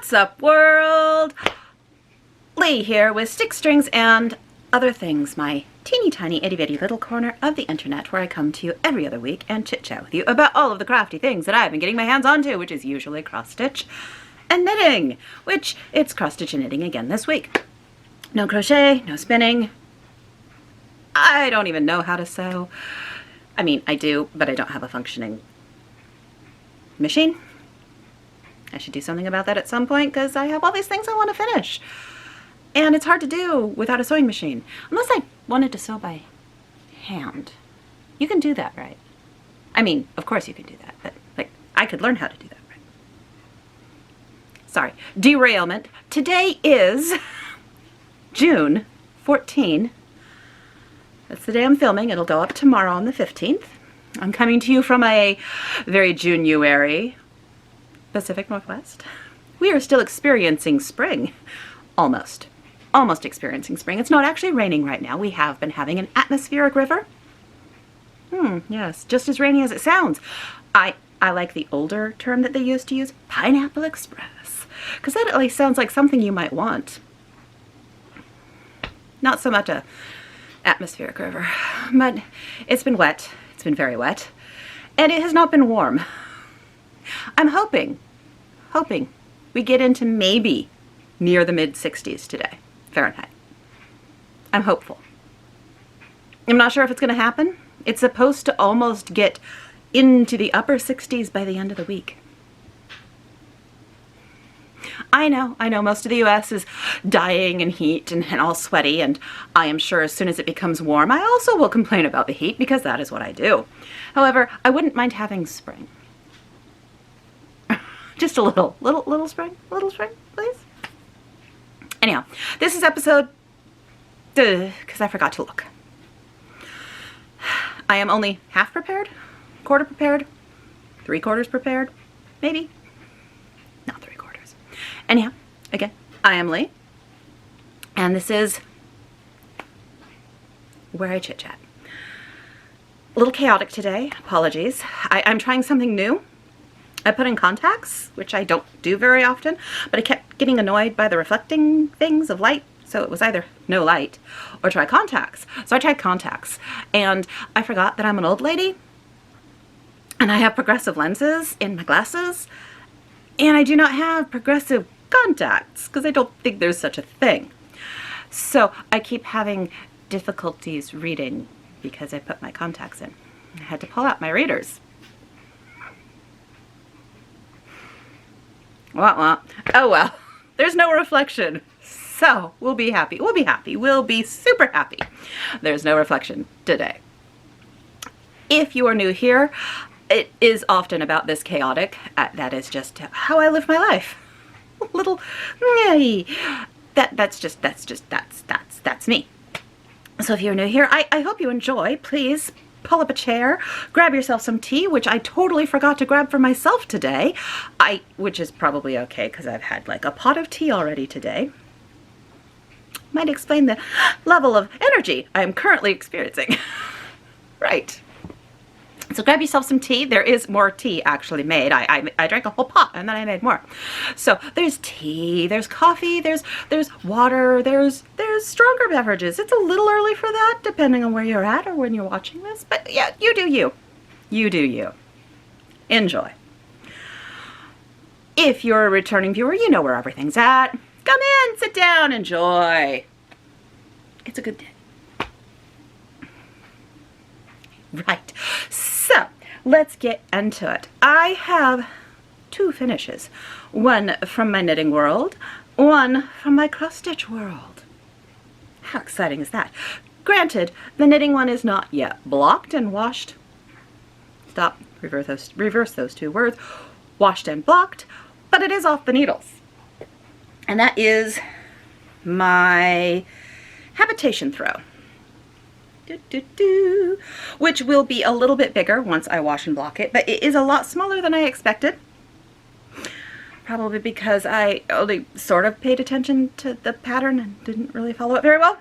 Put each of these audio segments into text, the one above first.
What's up, world? Lee here with Stick Strings and Other Things, my teeny tiny itty bitty little corner of the internet where I come to you every other week and chit chat with you about all of the crafty things that I've been getting my hands onto, which is usually cross stitch and knitting, which it's cross stitch and knitting again this week. No crochet, no spinning. I don't even know how to sew. I mean, I do, but I don't have a functioning machine. I should do something about that at some point because I have all these things I want to finish. And it's hard to do without a sewing machine. Unless I wanted to sew by hand. You can do that, right? I mean, of course you can do that, but like, I could learn how to do that, right? Sorry, derailment. Today is June 14. That's the day I'm filming. It'll go up tomorrow on the 15th. I'm coming to you from a very January Pacific Northwest. We are still experiencing spring. Almost experiencing spring. It's not actually raining right now. We have been having an atmospheric river. Yes, just as rainy as it sounds. I like the older term that they used to use, Pineapple Express, because that at least sounds like something you might want. Not so much a atmospheric river, but it's been wet. It's been very wet, and it has not been warm. I'm hoping we get into maybe near the mid-60s today, Fahrenheit. I'm hopeful. I'm not sure if it's going to happen. It's supposed to almost get into the upper 60s by the end of the week. I know, most of the US is dying in heat and all sweaty, and I am sure as soon as it becomes warm, I also will complain about the heat because that is what I do. However, I wouldn't mind having spring. Just a little spring, please. Anyhow, this is episode, because I forgot to look. I am only half prepared, quarter prepared, 3/4 prepared, maybe. Not 3/4. Anyhow, again, I am Lee, and this is where I chit chat. A little chaotic today, apologies. I'm trying something new. I put in contacts, which I don't do very often, but I kept getting annoyed by the reflecting things of light, so it was either no light or try contacts. So I tried contacts, and I forgot that I'm an old lady, and I have progressive lenses in my glasses, and I do not have progressive contacts, because I don't think there's such a thing. So I keep having difficulties reading because I put my contacts in. I had to pull out my readers. Oh well, there's no reflection, so we'll be happy. We'll be super happy. There's no reflection today. If you are new here, it is often about this chaotic. That is just how I live my life. Little, that's me. So if you're new here, I hope you enjoy. Please pull up a chair, grab yourself some tea, which I totally forgot to grab for myself today. Which is probably okay because I've had like a pot of tea already today. Might explain the level of energy I am currently experiencing. Right. So grab yourself some tea. There is more tea actually made. I drank a whole pot and then I made more. So there's tea, there's coffee, there's water, there's stronger beverages. It's a little early for that depending on where you're at or when you're watching this. But yeah, you do you. You do you. Enjoy. If you're a returning viewer, you know where everything's at. Come in, sit down, enjoy. It's a good day. Right. So let's get into it. I have two finishes. One from my knitting world, one from my cross stitch world. How exciting is that? Granted, the knitting one is not yet blocked and washed. Stop, reverse those two words. Washed and blocked, but it is off the needles. And that is my habitation throw. Which will be a little bit bigger once I wash and block it, but it is a lot smaller than I expected. Probably because I only sort of paid attention to the pattern and didn't really follow it very well.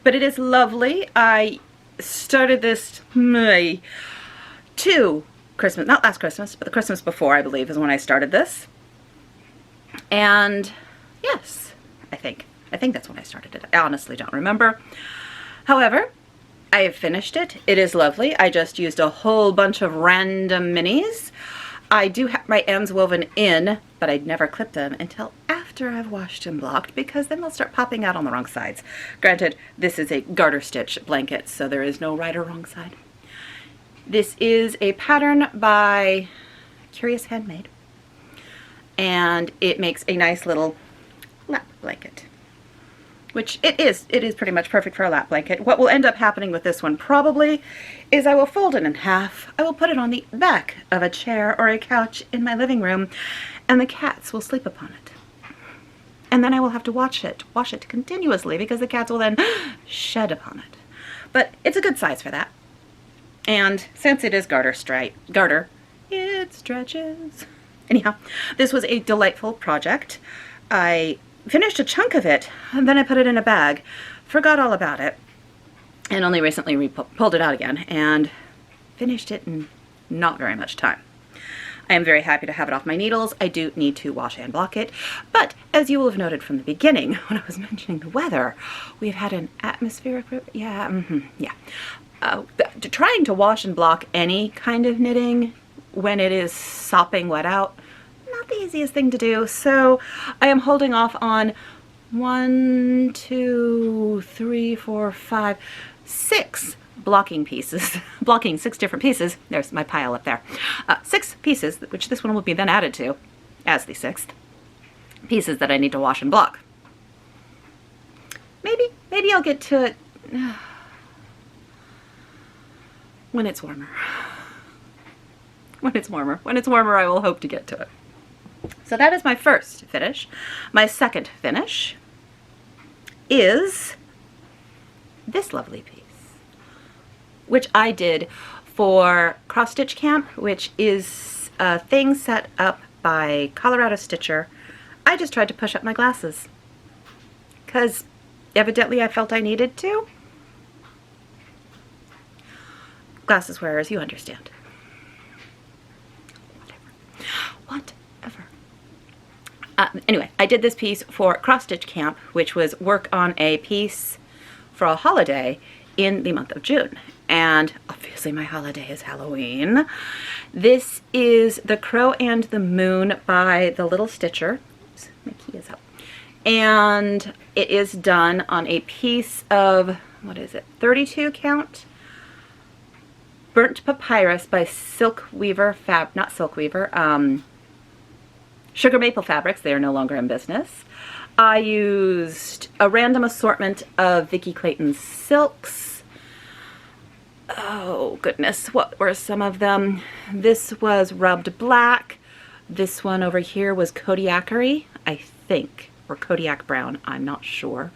But it is lovely. I started this not last Christmas, but the Christmas before, I believe, is when I started this. And yes, I think that's when I started it. I honestly don't remember. However, I have finished it. It is lovely. I just used a whole bunch of random minis. I do have my ends woven in, but I'd never clip them until after I've washed and blocked, because then they'll start popping out on the wrong sides. Granted, this is a garter stitch blanket, so there is no right or wrong side. This is a pattern by Curious Handmade, and it makes a nice little lap blanket, which it is pretty much perfect for a lap blanket. What will end up happening with this one probably is I will fold it in half. I will put it on the back of a chair or a couch in my living room, and the cats will sleep upon it. And then I will have to wash it continuously, because the cats will then shed upon it. But it's a good size for that. And since it is garter, it stretches. Anyhow, this was a delightful project. I finished a chunk of it, and then I put it in a bag, forgot all about it, and only recently pulled it out again and finished it in not very much time. I am very happy to have it off my needles. I do need to wash and block it, but as you will have noted from the beginning when I was mentioning the weather, we've had an atmospheric, trying to wash and block any kind of knitting when it is sopping wet out, not the easiest thing to do. So I am holding off on 1, 2, 3, 4, 5, 6 blocking pieces, blocking 6 different pieces. There's my pile up there. 6 pieces, which this one will be then added to as the 6th pieces that I need to wash and block. Maybe I'll get to it when it's warmer. When it's warmer, I will hope to get to it. So that is my first finish. My second finish is this lovely piece, which I did for Cross Stitch Camp, which is a thing set up by Colorado Stitcher. I just tried to push up my glasses because evidently I felt I needed to. Glasses wearers, you understand. Whatever. Anyway, I did this piece for Cross Stitch Camp, which was work on a piece for a holiday in the month of June. And obviously my holiday is Halloween. This is The Crow and the Moon by the Little Stitcher. Oops, my key is up. And it is done on a piece of, what is it, 32 count? Burnt Papyrus by Silk Weaver Sugar Maple Fabrics. They are no longer in business. I used a random assortment of Vicki Clayton's silks. Oh goodness, what were some of them? This was rubbed black. This one over here was Kodiakery, I think, or Kodiak brown, I'm not sure.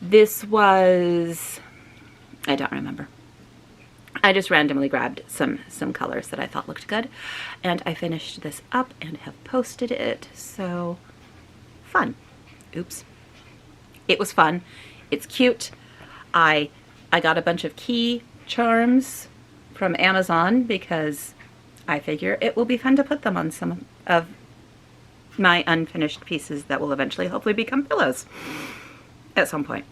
This was, I don't remember. I just randomly grabbed some colors that I thought looked good, and I finished this up and have posted it. So fun. Oops. It was fun. It's cute. I got a bunch of key charms from Amazon because I figure it will be fun to put them on some of my unfinished pieces that will eventually hopefully become pillows at some point.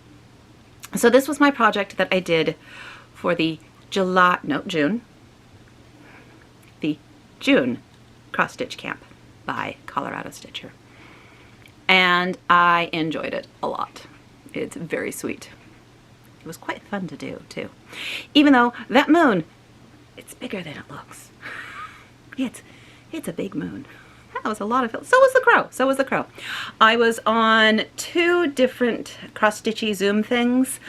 So this was my project that I did for the June Cross Stitch Camp by Colorado Stitcher. And I enjoyed it a lot. It's very sweet. It was quite fun to do too. Even though that moon, it's bigger than it looks. It's a big moon. That was a lot of it. So was the crow. I was on 2 different cross stitchy Zoom things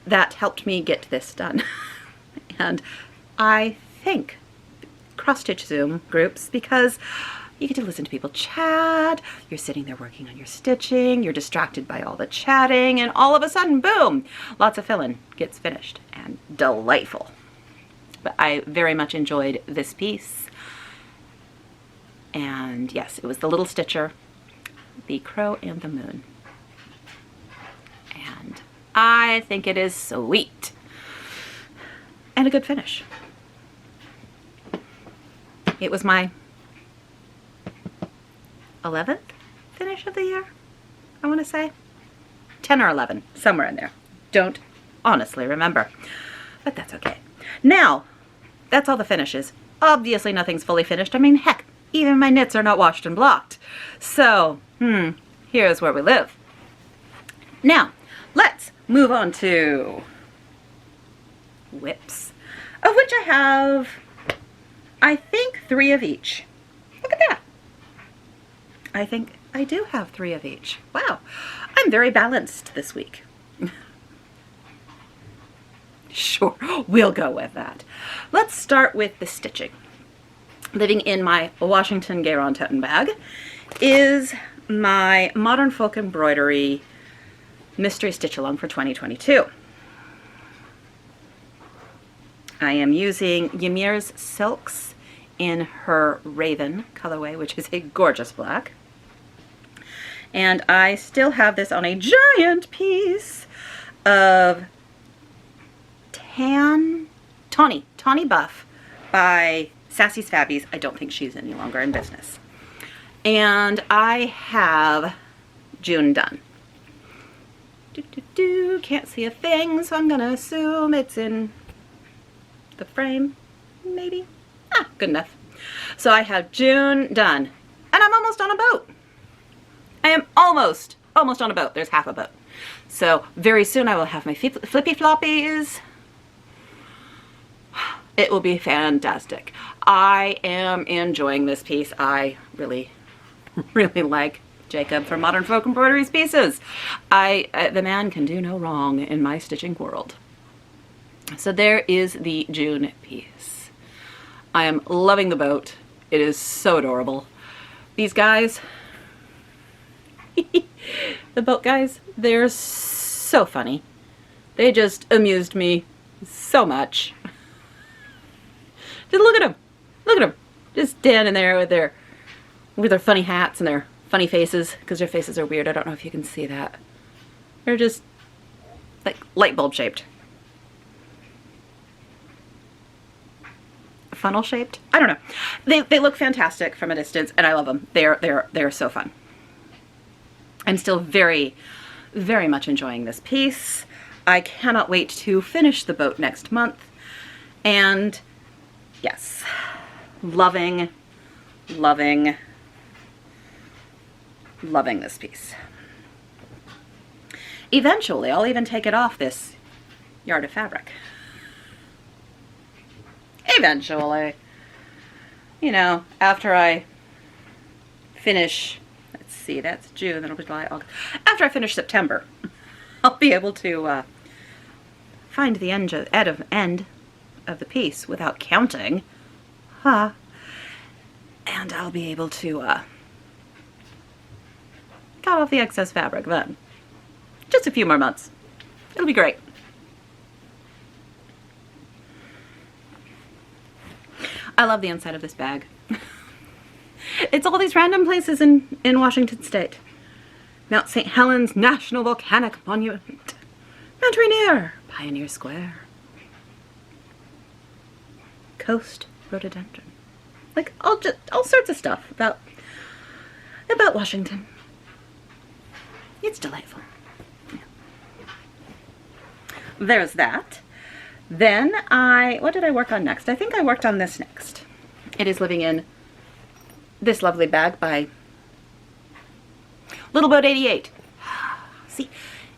that helped me get this done. And I think cross-stitch Zoom groups, because you get to listen to people chat, you're sitting there working on your stitching, you're distracted by all the chatting, and all of a sudden, boom, lots of fill-in gets finished, and delightful. But I very much enjoyed this piece. And yes, it was the Little Stitcher, The Crow and the Moon. And I think it is sweet. And a good finish. It was my 11th finish of the year, I want to say. 10 or 11, somewhere in there. Don't honestly remember, but that's okay. Now, that's all the finishes. Obviously nothing's fully finished. I mean, heck, even my knits are not washed and blocked. So, here's where we live. Now, let's move on to whips, of which I have, I think, 3 of each. Look at that. I think I do have 3 of each. Wow, I'm very balanced this week. Sure, we'll go with that. Let's start with the stitching. Living in my Washington Garon Toten bag is my Modern Folk Embroidery Mystery Stitch Along for 2022. I am using Ymir's Silks in her Raven colorway, which is a gorgeous black. And I still have this on a giant piece of Tawny Buff by Sassy's Fabbies. I don't think she's any longer in business. And I have June done. Can't see a thing, so I'm gonna assume it's in the frame, maybe? Good enough. So I have June done, and I'm almost on a boat. I am almost on a boat. There's half a boat. So very soon I will have my flippy floppies. It will be fantastic. I am enjoying this piece. I really like Jacob from Modern Folk Embroidery's pieces. The man can do no wrong in my stitching world. So there is the June piece. I am loving the boat. It is so adorable. These guys, the boat guys, they're so funny. They just amused me so much. Just look at them. Look at them. Just standing there with their funny hats and their funny faces, because their faces are weird. I don't know if you can see that. They're just like light bulb shaped. Funnel shaped? I don't know. They look fantastic from a distance, and I love them. They're so fun. I'm still very much enjoying this piece. I cannot wait to finish the boat next month. And yes, loving this piece. Eventually, I'll even take it off this yard of fabric. Eventually. You know, after I finish, let's see, that's June, that'll be July, August. After I finish September, I'll be able to find the end of the piece without counting. And I'll be able to cut off the excess fabric then. Just a few more months. It'll be great. I love the inside of this bag. It's all these random places in Washington State. Mount St. Helens National Volcanic Monument. Mount Rainier, Pioneer Square. Coast Rhododendron. Like all sorts of stuff about Washington. It's delightful. Yeah. There's that. Then what did I work on next? I think I worked on this next. It is living in this lovely bag by Little Boat 88. See,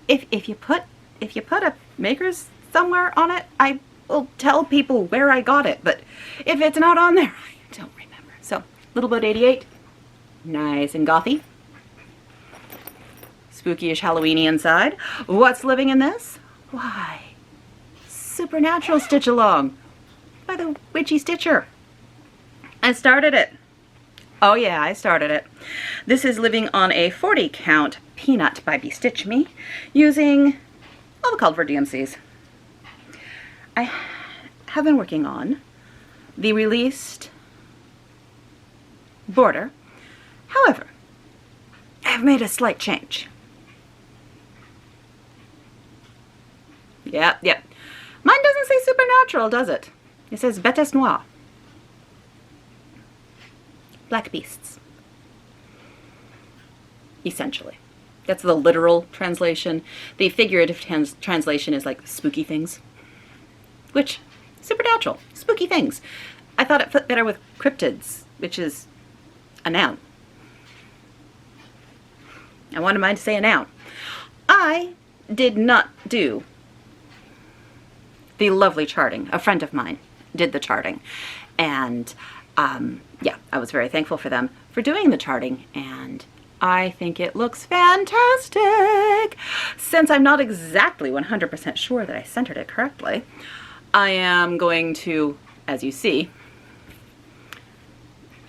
if you put a maker's somewhere on it, I will tell people where I got it. But if it's not on there, I don't remember. So Little Boat 88, nice and gothy, spooky-ish, Halloweeny inside. What's living in this? Why, Supernatural Stitch Along by the Witchy Stitcher. I started it. Oh yeah, I started it. This is living on a 40 count Peanut by Bestitch Me using all the called for DMCs. I have been working on the released border. However, I've made a slight change. Yep. Mine doesn't say Supernatural, does it? It says Bêtes Noires. Black beasts. essentially. That's the literal translation. The figurative translation is like spooky things, which, supernatural, spooky things. I thought it fit better with cryptids, which is a noun. I wanted mine to say a noun. I did not do the lovely charting. A friend of mine did the charting. And yeah, I was very thankful for them for doing the charting. And I think it looks fantastic. Since I'm not exactly 100% sure that I centered it correctly, I am going to, as you see,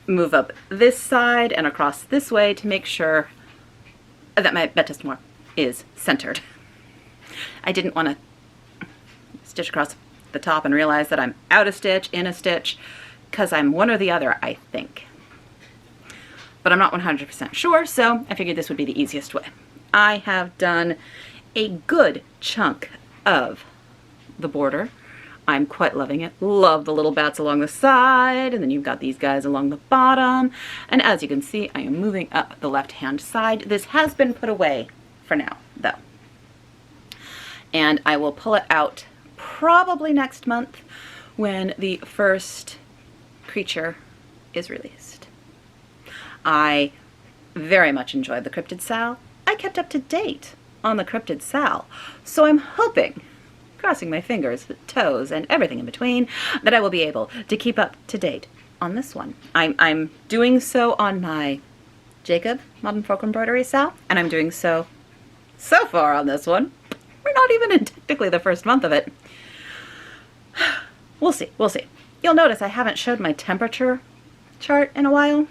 move up this side and across this way to make sure that my baptismal is centered. I didn't want to stitch across the top and realize that I'm out a stitch, in a stitch, because I'm one or the other, I think. But I'm not 100% sure, so I figured this would be the easiest way. I have done a good chunk of the border. I'm quite loving it. Love the little bats along the side, and then you've got these guys along the bottom. And as you can see, I am moving up the left-hand side. This has been put away for now, though. And I will pull it out probably next month when the first creature is released. I very much enjoyed the Cryptid Sal. I kept up to date on the Cryptid Sal, so I'm hoping, crossing my fingers, toes, and everything in between, that I will be able to keep up to date on this one. I'm doing so on my Jacob Modern Folk Embroidery Sal, and I'm doing so far on this one. We're not even in technically the first month of it. We'll see, we'll see. You'll notice I haven't showed my temperature chart in a while.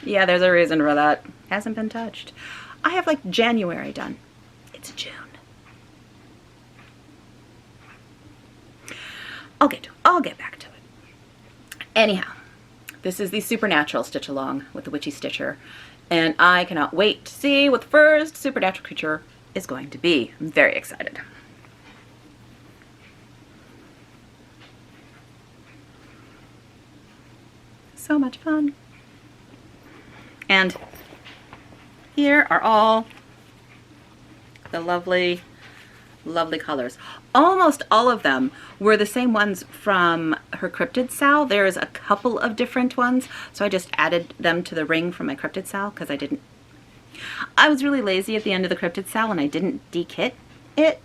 Yeah, there's a reason for that. Hasn't been touched. I have like January done. It's June. I'll get back to it. Anyhow, this is the Supernatural Stitch Along with the Witchy Stitcher, and I cannot wait to see what the first supernatural creature is going to be. I'm very excited. So much fun. And here are all the lovely, lovely colors. Almost all of them were the same ones from her Cryptid Sal. There's a couple of different ones, so I just added them to the ring from my Cryptid Sal because I was really lazy at the end of the Cryptid Sal and I didn't de-kit it,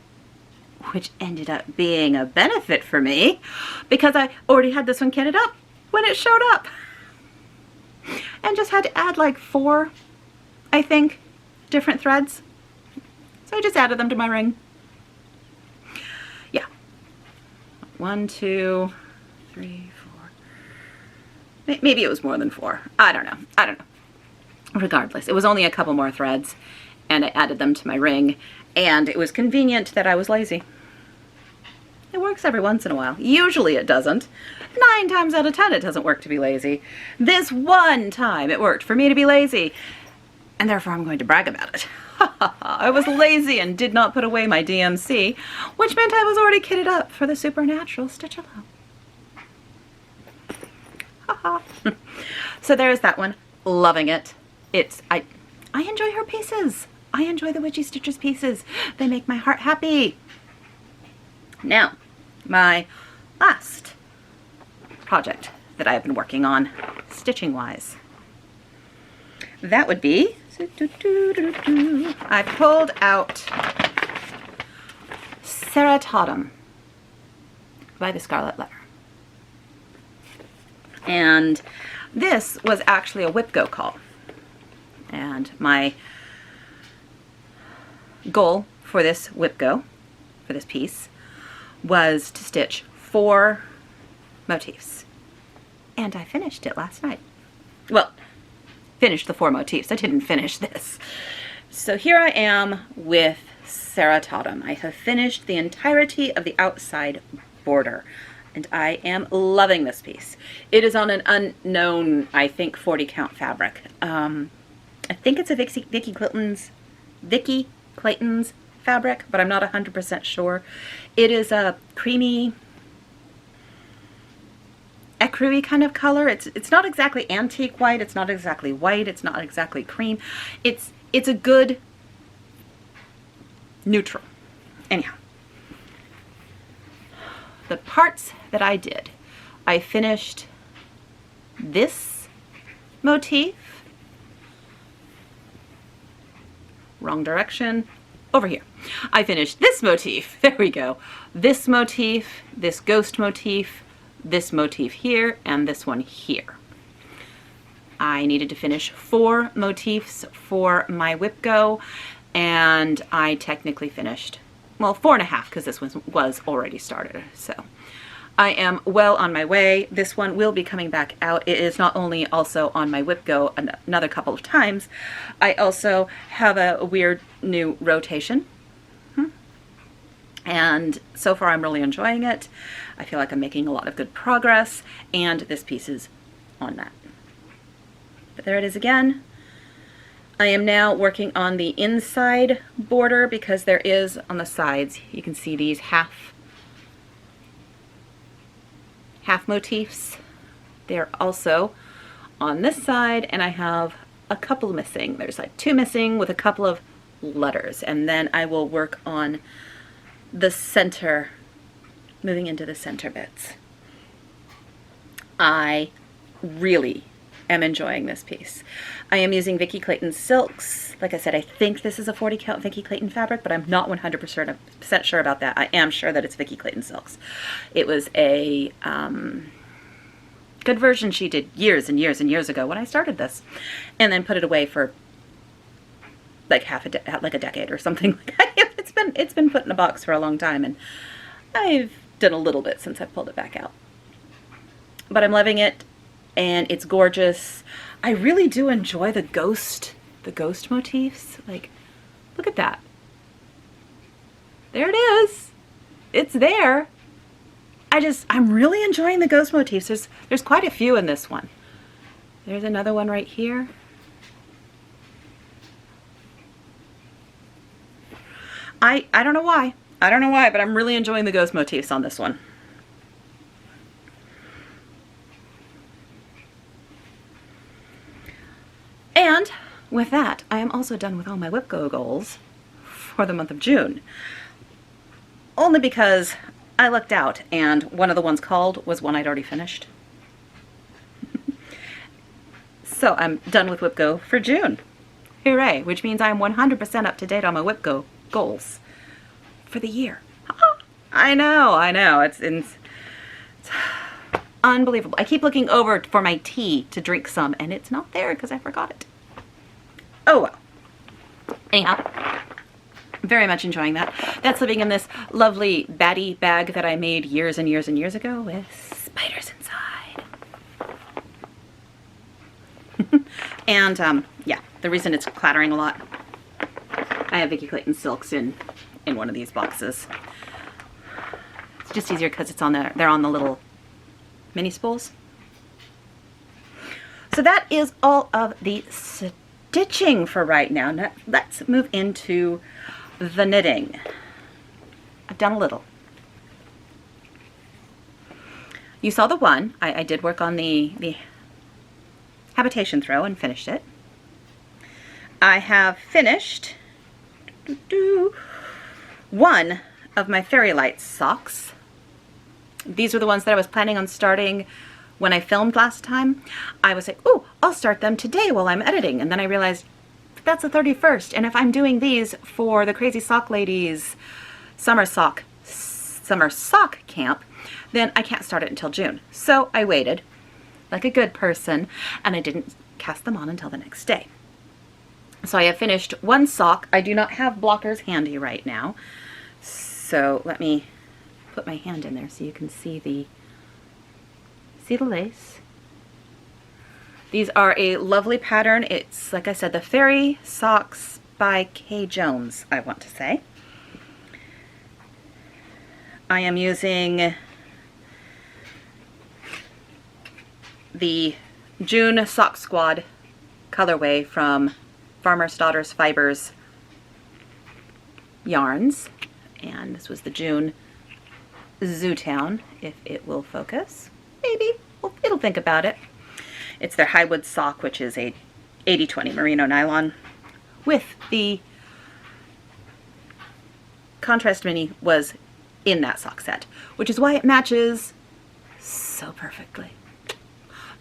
which ended up being a benefit for me because I already had this one kitted up when it showed up. And just had to add like 4, I think, different threads. So I just added them to my ring. Yeah. 1, 2, 3, 4. Maybe it was more than 4. I don't know. Regardless, it was only a couple more threads and I added them to my ring, and it was convenient that I was lazy. It works every once in a while. Usually it doesn't. 9 times out of 10 it doesn't work to be lazy. This one time it worked for me to be lazy, and therefore I'm going to brag about it. I was lazy and did not put away my DMC, which meant I was already kitted up for the Supernatural Stitch Along. So there's that one. Loving it. I enjoy her pieces. I enjoy the Witchy Stitcher's pieces. They make my heart happy. Now, my last project that I've been working on, stitching-wise, that would be, I pulled out Seratatum by the Scarlet Letter. And this was actually a whip-go call. And my goal for this whip-go, for this piece, was to stitch 4 motifs. And I finished it last night. Well, finished the 4 motifs. I didn't finish this. So here I am with Seratatum. I have finished the entirety of the outside border, and I am loving this piece. It is on an unknown, I think, 40 count fabric. I think it's a Vicky Clayton's fabric, but I'm not 100% sure. It is a creamy ecru ecru-y kind of color. It's not exactly antique white, it's not exactly white, it's not exactly cream. It's a good neutral. Anyhow, the parts that I did, I finished this motif, wrong direction, over here. I finished this motif, there we go. This motif, this ghost motif, this motif here, and this one here. I needed to finish 4 motifs for my whip go, and I technically finished, well, 4.5 because this one was already started. So I am well on my way. This one will be coming back out. It is not only also on my whip go another couple of times, I also have a weird new rotation. And so far I'm really enjoying it. I feel like I'm making a lot of good progress, and this piece is on that. But there it is again. I am now working on the inside border because there is on the sides, you can see these half motifs. They're also on this side, and I have a couple missing. There's like 2 missing with a couple of letters, and then I will work on the center, moving into the center bits. I really am enjoying this piece. I am using Vicki Clayton silks. Like I said, I think this is a 40 count Vicki Clayton fabric, but I'm not 100% sure about that. I am sure that it's Vicki Clayton silks. It was a good version she did years and years and years ago when I started this, and then put it away for like like a decade or something. It's been put in a box for a long time, and I've done a little bit since I pulled it back out. But I'm loving it, and it's gorgeous. I really do enjoy the ghost motifs. Like, look at that. There it is. It's there. I'm really enjoying the ghost motifs. There's quite a few in this one. There's another one right here. I don't know why. I don't know why, but I'm really enjoying the ghost motifs on this one. And with that, I am also done with all my whip go goals for the month of June. Only because I looked out and one of the ones called was one I'd already finished. So I'm done with whip go for June. Hooray, which means I'm 100% up to date on my whip go goals for the year. I know, it's unbelievable. I keep looking over for my tea to drink some, and it's not there because I forgot it. Oh well. Anyhow, very much enjoying that. That's living in this lovely baddie bag that I made years and years and years ago with spiders inside. And yeah, the reason it's clattering a lot, I have Vicki Clayton silks in one of these boxes. It's just easier because it's on they're on the little mini spools. So that is all of the stitching for right now. Now let's move into the knitting. I've done a little. You saw the one. I did work on the habitation throw and finished it. I have finished one of my Fairy Lights socks. These are the ones that I was planning on starting when I filmed last time. I was like, oh, I'll start them today while I'm editing. And then I realized that's the 31st. And if I'm doing these for the Crazy Sock Ladies summer sock camp, then I can't start it until June. So I waited like a good person, and I didn't cast them on until the next day. So I have finished one sock. I do not have blockers handy right now. So let me put my hand in there so you can see the lace. These are a lovely pattern. It's, like I said, the Fairy Socks by Kay Jones, I want to say. I am using the June Sock Squad colorway from Farmer's Daughters Fibers yarns, and this was the June Zootown, if it will focus. Maybe. well, it'll think about it. It's their Highwood sock, which is a 80/20 merino nylon with the contrast mini was in that sock set, which is why it matches so perfectly.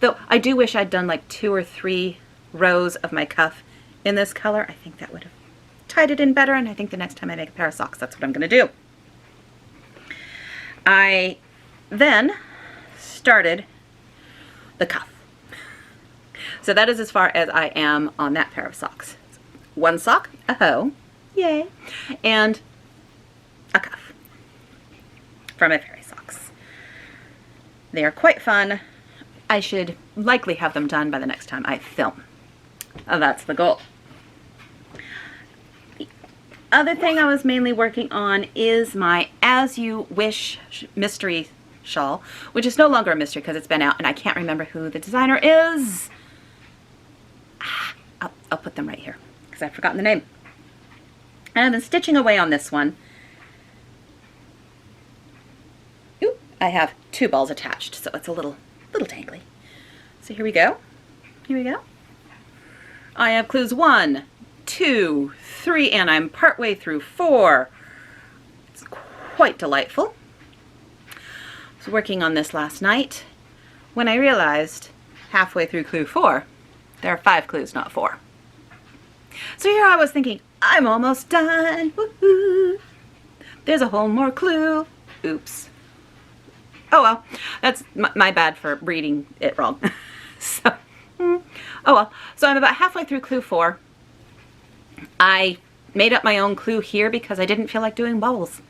Though I do wish I'd done like 2 or 3 rows of my cuff in this color. I think that would have tied it in better, and I think the next time I make a pair of socks, that's what I'm going to do. I then started the cuff. So that is as far as I am on that pair of socks. 1 sock, a hoe, yay, and a cuff for my fairy socks. They are quite fun. I should likely have them done by the next time I film. That's the goal. The other thing I was mainly working on is my As You Wish mystery shawl, which is no longer a mystery because it's been out and I can't remember who the designer is. I'll put them right here because I've forgotten the name. And I've been stitching away on this one. Ooh, I have 2 balls attached, so it's a little tangly. So here we go. Here we go. I have clues 1, 2, 3, and I'm partway through 4. It's quite delightful. I was working on this last night when I realized halfway through clue 4, there are 5 clues, not 4. So here I was thinking, I'm almost done. Woohoo! There's a whole more clue. Oops. Oh well, that's my bad for reading it wrong. So, oh well. So I'm about halfway through clue 4. I made up my own clue here because I didn't feel like doing bubbles.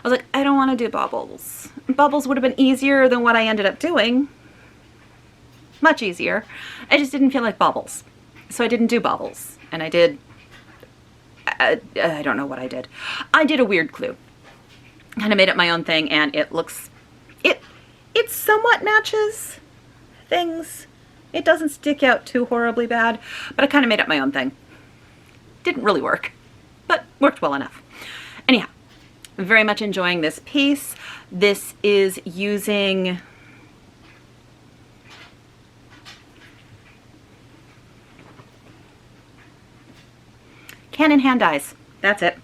I was like, I don't want to do bubbles. Bubbles would have been easier than what I ended up doing. Much easier. I just didn't feel like bubbles. So I didn't do bubbles. And I did, I don't know what I did. I did a weird clue. Kind of made up my own thing, and it looks, it somewhat matches things. It doesn't stick out too horribly bad, but I kind of made up my own thing. Didn't really work, but worked well enough. Anyhow, I'm very much enjoying this piece. This is using Cannon hand dyes. That's it.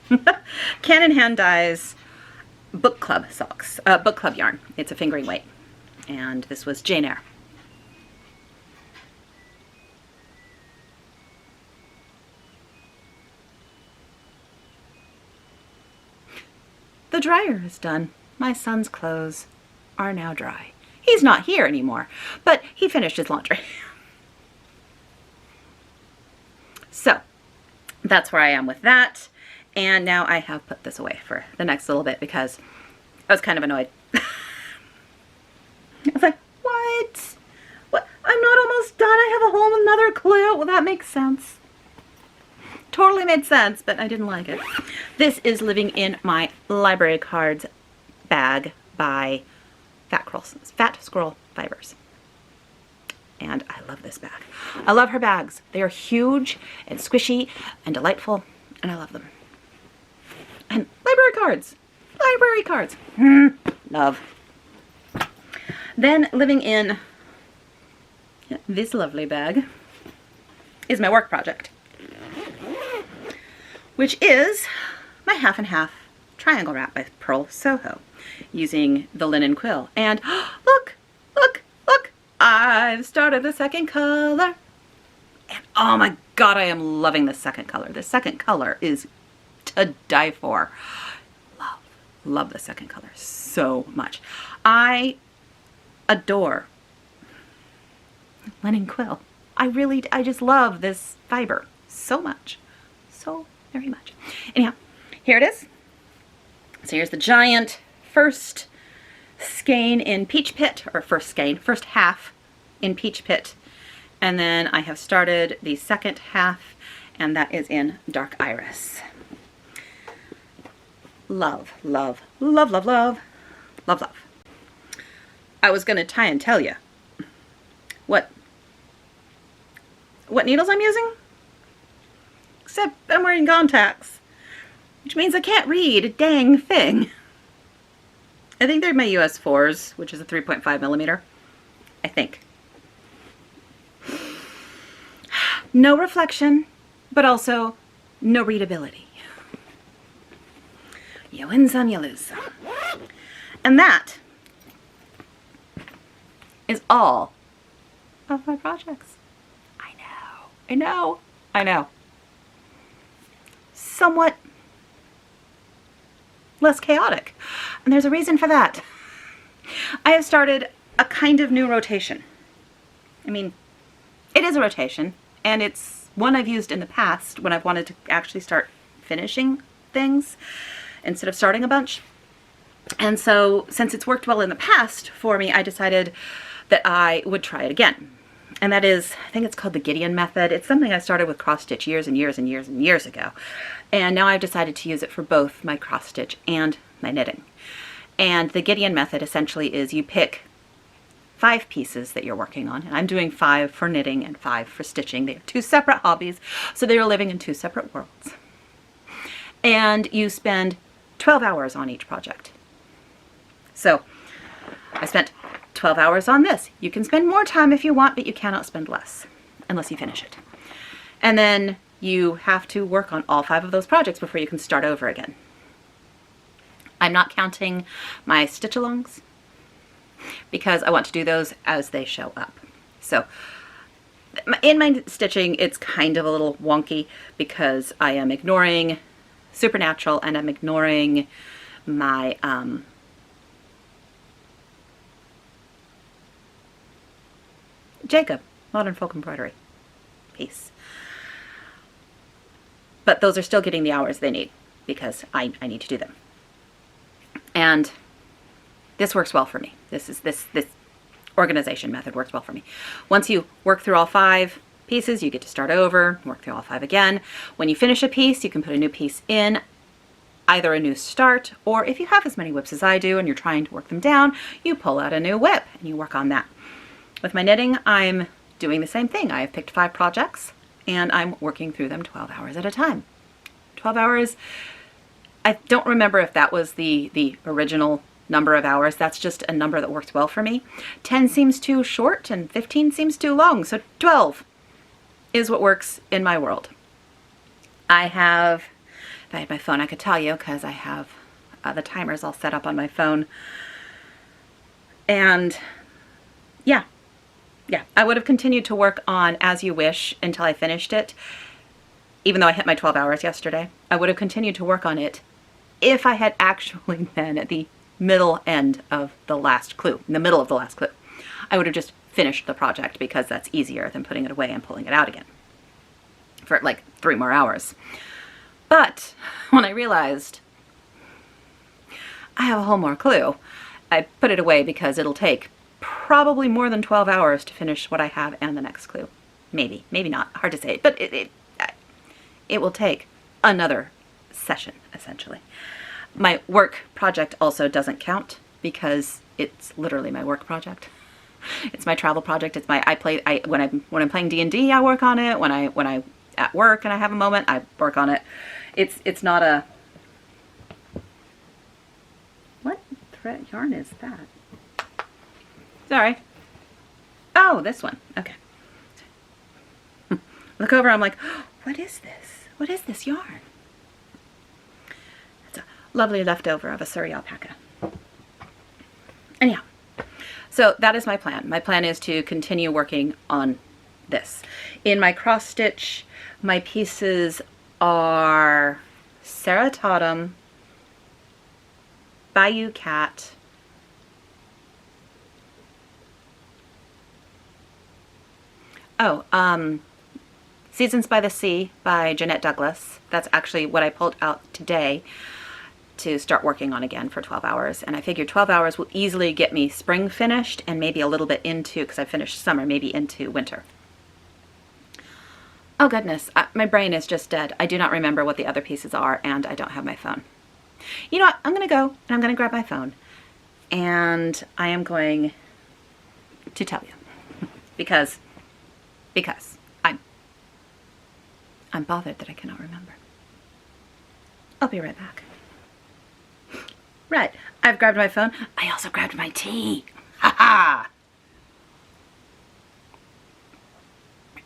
Cannon hand dyes book club socks, book club yarn. It's a fingering weight, and this was Jane Eyre. The dryer is done. My son's clothes are now dry. He's not here anymore, but he finished his laundry. So that's where I am with that. And now I have put this away for the next little bit because I was kind of annoyed. I was like, what? What? I'm not almost done. I have a whole another clue. Well, that makes sense. Totally made sense, but I didn't like it. This is living in my library cards bag by Fat Squirrel Fibers. And I love this bag. I love her bags. They are huge and squishy and delightful, and I love them. And library cards. Library cards. Love. Then living in this lovely bag is my work project, which is my half and half triangle wrap by Pearl Soho using the linen quill. And look, look, look, I've started the second color. And oh my God, I am loving the second color. The second color is to die for. Love the second color so much. I adore linen quill. I just love this fiber so much. So very much. Anyhow, here it is. So here's the giant first skein in Peach Pit, or first half in Peach Pit. And then I have started the second half, and that is in Dark Iris. Love, love, love, love, love, love, love. I was going to try and tell you what needles I'm using, except I'm wearing contacts, which means I can't read a dang thing. I think they're my US 4s, which is a 3.5 millimeter. I think. No reflection, but also no readability. You win some, you lose some. And that is all of my projects. I know. Somewhat less chaotic. And there's a reason for that. I have started a kind of new rotation. I mean, it is a rotation, and it's one I've used in the past when I've wanted to actually start finishing things instead of starting a bunch. And so, since it's worked well in the past for me, I decided that I would try it again. And that is, I think it's called the Gideon method. It's something I started with cross stitch years and years and years and years ago. And now I've decided to use it for both my cross stitch and my knitting. And the Gideon method essentially is you pick 5 pieces that you're working on. And I'm doing 5 for knitting and 5 for stitching. They are 2 separate hobbies, so they are living in 2 separate worlds. And you spend 12 hours on each project. So I spent 12 hours on this. You can spend more time if you want, but you cannot spend less unless you finish it. And then you have to work on all 5 of those projects before you can start over again. I'm not counting my stitch-alongs because I want to do those as they show up. So in my stitching, it's kind of a little wonky because I am ignoring Supernatural and I'm ignoring my Jacob, Modern Folk Embroidery piece. But those are still getting the hours they need because I need to do them. And this works well for me. This organization method works well for me. Once you work through all 5 pieces, you get to start over, work through all 5 again. When you finish a piece, you can put a new piece in, either a new start, or if you have as many whips as I do and you're trying to work them down, you pull out a new whip and you work on that. With my knitting, I'm doing the same thing. I have picked 5 projects and I'm working through them 12 hours at a time. 12 hours, I don't remember if that was the original number of hours. That's just a number that works well for me. 10 seems too short and 15 seems too long, so 12 is what works in my world. I have, if I had my phone, I could tell you because I have the timers all set up on my phone. And yeah, I would have continued to work on As You Wish until I finished it. Even though I hit my 12 hours yesterday, I would have continued to work on it if I had actually been at the middle end of the last clue, in the middle of the last clue. I would have just finished the project because that's easier than putting it away and pulling it out again for like 3 more hours. But when I realized I have a whole more clue, I put it away because it'll take probably more than 12 hours to finish what I have and the next clue. Maybe not, hard to say, but it will take another session, essentially. My work project also doesn't count because it's literally my work project. It's my travel project. It's my when I'm playing D&D, I work on it. When I at work and I have a moment, I work on it. It's not a, what thread yarn is that? Sorry. Oh, this one. Okay. Look over, I'm like, oh, what is this? What is this yarn? It's a lovely leftover of a Surrey alpaca. Anyhow, so that is my plan. My plan is to continue working on this. In my cross stitch, my pieces are Sarah Totem, Bayou Cat, Seasons by the Sea by Jeanette Douglas. That's actually what I pulled out today to start working on again for 12 hours. And I figured 12 hours will easily get me spring finished and maybe a little bit into, because I finished summer, maybe into winter. Oh goodness, my brain is just dead. I do not remember what the other pieces are and I don't have my phone. You know what, I'm gonna go and I'm gonna grab my phone and I am going to tell you because I'm bothered that I cannot remember. I'll be right back. Right, I've grabbed my phone. I also grabbed my tea. Ha ha!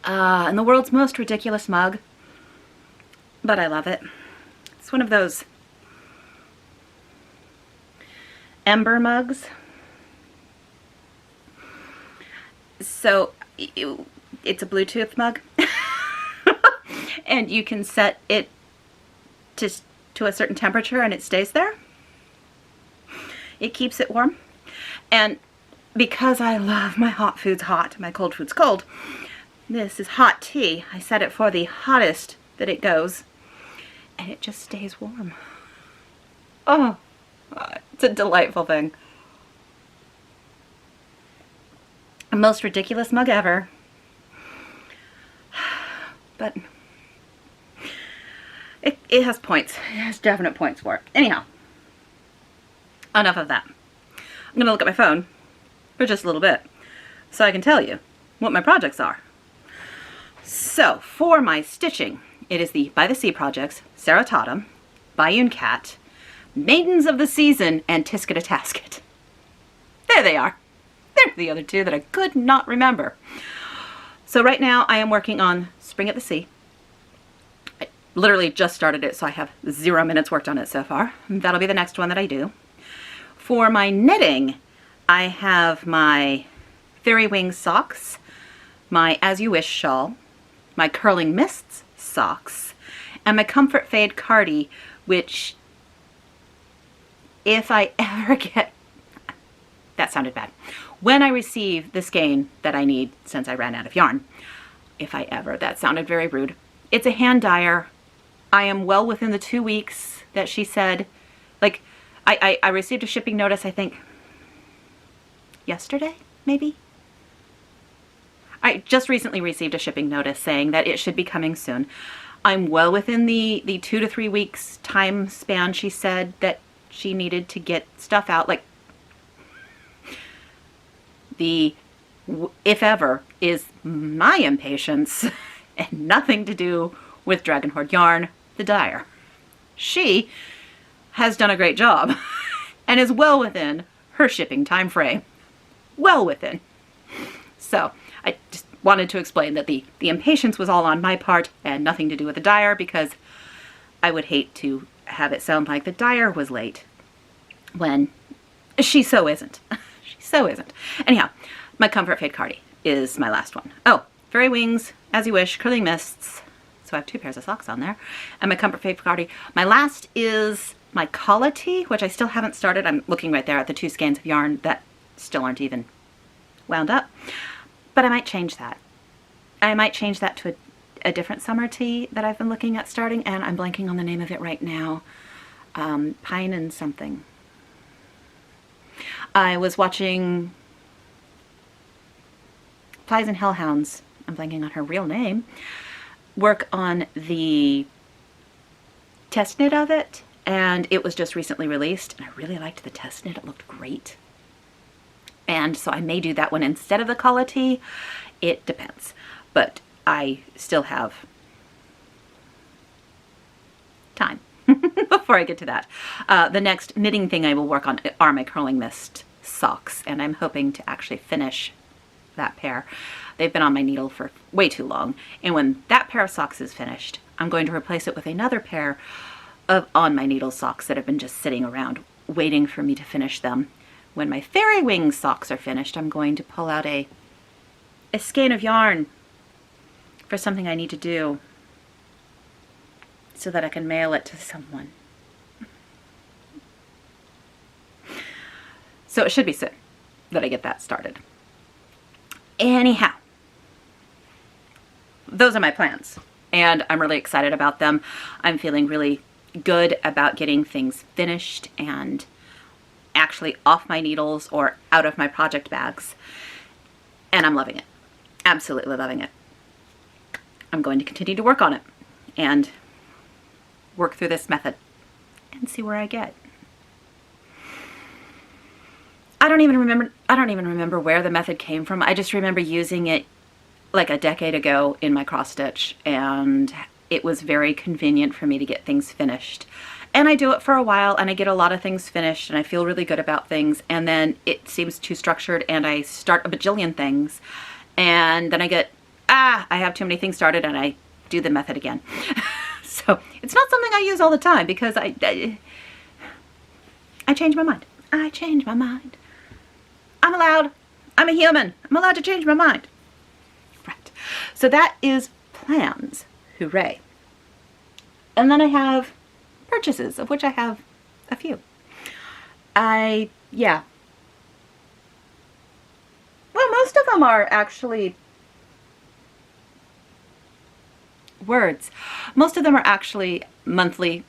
and the world's most ridiculous mug, but I love it. It's one of those ember mugs. So it's a Bluetooth mug and you can set it to a certain temperature and it stays there. It keeps it warm. And because I love my hot foods hot, my cold foods cold, this is hot tea. I set it for the hottest that it goes and it just stays warm. Oh, it's a delightful thing. The most ridiculous mug ever. But it has points. It has definite points for it. Anyhow, enough of that. I'm going to look at my phone for just a little bit so I can tell you what my projects are. So, for my stitching, it is the By the Sea projects, Seratatum, Bayun Cat, Maidens of the Season, and Tisket a Tasket. There they are. They're the other two that I could not remember. So right now I am working on Spring at the Sea. I literally just started it, so I have 0 minutes worked on it so far. That'll be the next one that I do. For my knitting, I have my Fairy Wings socks, my As You Wish shawl, my Curling Mists socks, and my Comfort Fade cardi, which if I ever get... That sounded bad. When I receive the skein that I need since I ran out of yarn, if I ever, that sounded very rude. It's a hand dyer. I am well within the 2 weeks that she said. Like, I received a shipping notice, I think, yesterday, maybe? I just recently received a shipping notice saying that it should be coming soon. I'm well within the 2 to 3 weeks time span she said that she needed to get stuff out. Like, the if ever is my impatience and nothing to do with Dragon Horde Yarn, the dyer. She has done a great job and is well within her shipping time frame. Well within. So I just wanted to explain that the impatience was all on my part and nothing to do with the dyer, because I would hate to have it sound like the dyer was late when she so isn't. She so isn't. Anyhow, my Comfort Fade cardi is my last one. Oh, Fairy Wings, As You Wish, Curling Mists. So I have 2 pairs of socks on there. And my Comfort Fade cardi. My last is my Colity, which I still haven't started. I'm looking right there at the 2 skeins of yarn that still aren't even wound up. But I might change that. I might change that to a different summer tee that I've been looking at starting, and I'm blanking on the name of it right now. Pine and something. I was watching Flies and Hellhounds, I'm blanking on her real name, work on the test knit of it, and it was just recently released, and I really liked the test knit. It looked great. And so I may do that one instead of the Colity. It depends. But I still have time before I get to that. The next knitting thing I will work on are my Curling Mist socks, and I'm hoping to actually finish that pair. They've been on my needle for way too long, and when that pair of socks is finished, I'm going to replace it with another pair of on my needle socks that have been just sitting around waiting for me to finish them. When my Fairy Wings socks are finished, I'm going to pull out a skein of yarn for something I need to do so that I can mail it to someone. So it should be soon that I get that started. Anyhow, those are my plans, and I'm really excited about them. I'm feeling really good about getting things finished and actually off my needles or out of my project bags, and I'm loving it. Absolutely loving it. I'm going to continue to work on it and work through this method and see where I get. I don't even remember where the method came from. I just remember using it like a decade ago in my cross stitch, and it was very convenient for me to get things finished. And I do it for a while and I get a lot of things finished and I feel really good about things, and then it seems too structured and I start a bajillion things, and then I get I have too many things started and I do the method again. So it's not something I use all the time because I change my mind. I change my mind. I'm allowed. I'm a human. I'm allowed to change my mind. Right. So that is plans. Hooray. And then I have purchases, of which I have a few. Yeah. Well, most of them are actually words. Most of them are actually monthly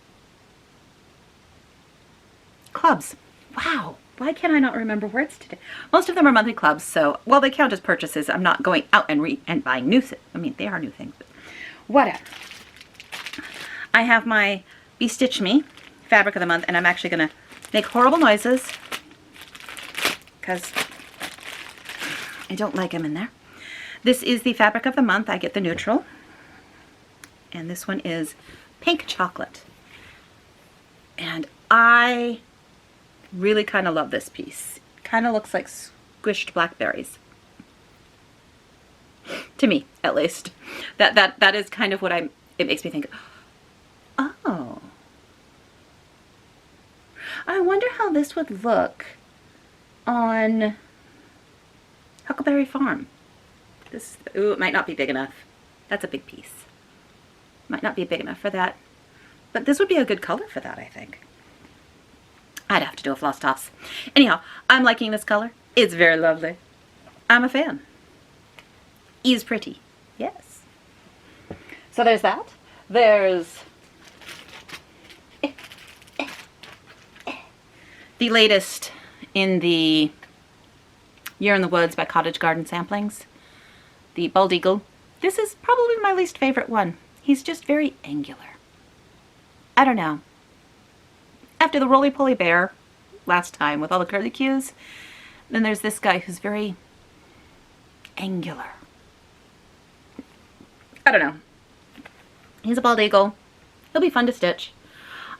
clubs. Wow. Why can I not remember words today? Most of them are monthly clubs, so, well, they count as purchases. I'm not going out and buying new things. I mean, they are new things, but whatever. I have my Be Stitch Me fabric of the month, and I'm actually going to make horrible noises because I don't like them in there. This is the fabric of the month. I get the neutral, and this one is pink chocolate. And I really kind of love this piece. Kind of looks like squished blackberries. To me, at least. That is kind of what it makes me think, oh. I wonder how this would look on Huckleberry Farm. Ooh, it might not be big enough. That's a big piece. Might not be big enough for that. But this would be a good color for that, I think. I'd have to do a floss toss. Anyhow, I'm liking this color. It's very lovely. I'm a fan. Is pretty. Yes. So there's that. There's the latest in the Year in the Woods by Cottage Garden Samplings. The Bald Eagle. This is probably my least favorite one. He's just very angular. I don't know. After the roly-poly bear last time with all the curlicues, then there's this guy who's very angular. I don't know. He's a bald eagle. He'll be fun to stitch.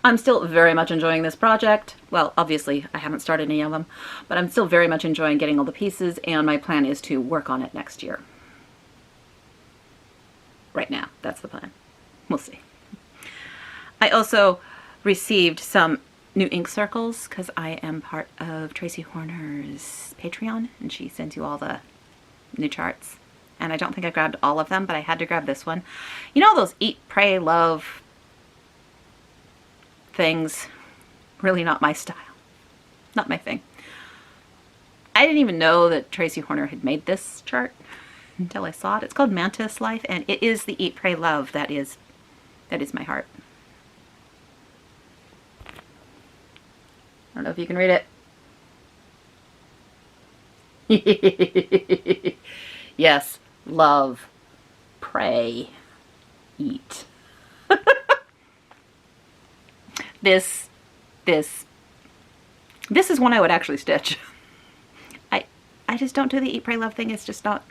I'm still very much enjoying this project. Well, obviously I haven't started any of them, but I'm still very much enjoying getting all the pieces, and my plan is to work on it next year. Right now, that's the plan. We'll see. I also received some new ink circles because I am part of Tracy Horner's Patreon, and she sends you all the new charts. And I don't think I grabbed all of them, but I had to grab this one. You know those eat, pray, love things? Really not my style. Not my thing. I didn't even know that Tracy Horner had made this chart until I saw it. It's called Mantis Life, and it is the eat, pray, love that is my heart. I don't know if you can read it. Yes, love, pray, eat. This is one I would actually stitch. I just don't do the eat, pray, love thing. It's just not.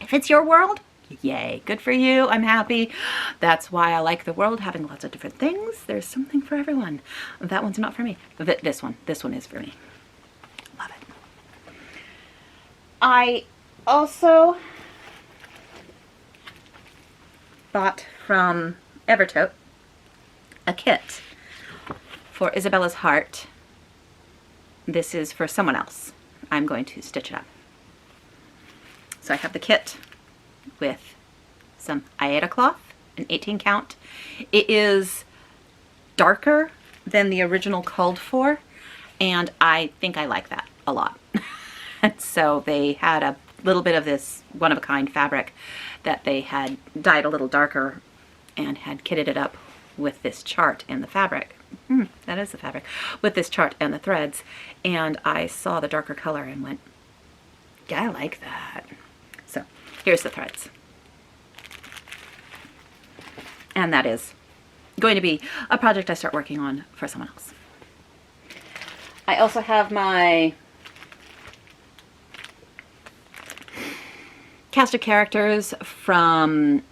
If it's your world, yay, good for you. I'm happy. That's why I like the world, having lots of different things. There's something for everyone. That one's not for me. This one is for me. Love it. I also bought from Evertote a kit for Isabella's Heart. This is for someone else. I'm going to stitch it up. So I have the kit with some Aida cloth, an 18 count. It is darker than the original called for, and I think I like that a lot. And so they had a little bit of this one-of-a-kind fabric that they had dyed a little darker and had kitted it up with this chart and the fabric. That is the fabric. With this chart and the threads. And I saw the darker color and went, yeah, I like that. So here's the threads. And that is going to be a project I start working on for someone else. I also have my cast of characters from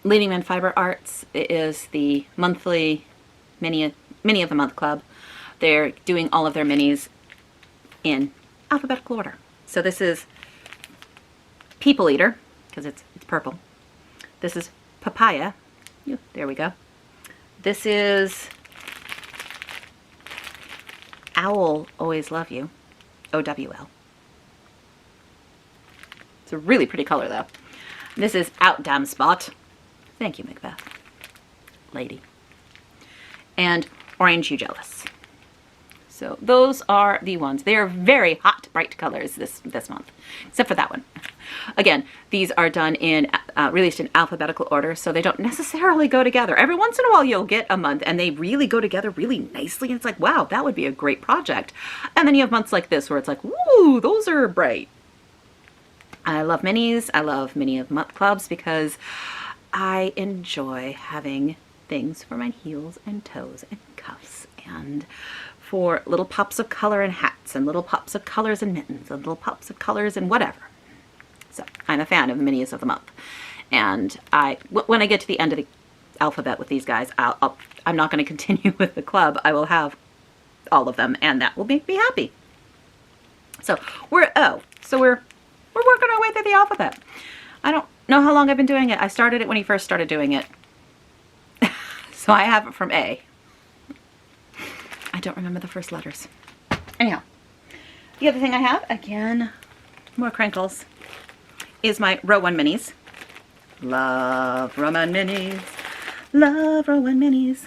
Leading Man Fiber Arts. It is the monthly mini of the month club. They're doing all of their minis in alphabetical order. So this is People Eater, because it's purple. This is papaya. There we go. This is owl, always love you. OWL. It's a really pretty color though. This is out damn spot. Thank you, Macbeth. Lady. And orange you jealous. So those are the ones. They are very hot, bright colors this month, except for that one. Again, these are done in, released in alphabetical order, so they don't necessarily go together. Every once in a while you'll get a month and they really go together really nicely, and it's like, wow, that would be a great project. And then you have months like this where it's like, woo, those are bright. I love minis. I love mini of month clubs because I enjoy having things for my heels and toes and cuffs, and for little pops of color in hats, and little pops of colors in mittens, and little pops of colors in whatever. So I'm a fan of the minis of the month. And when I get to the end of the alphabet with these guys, I'm not going to continue with the club. I will have all of them, and that will make me happy. So we're working our way through the alphabet. I don't know how long I've been doing it. I started it when he first started doing it. So I have it from A. I don't remember the first letters. Anyhow, the other thing I have, again, more crinkles, is my Row 1 minis. Love Row 1 minis. Love Row 1 minis.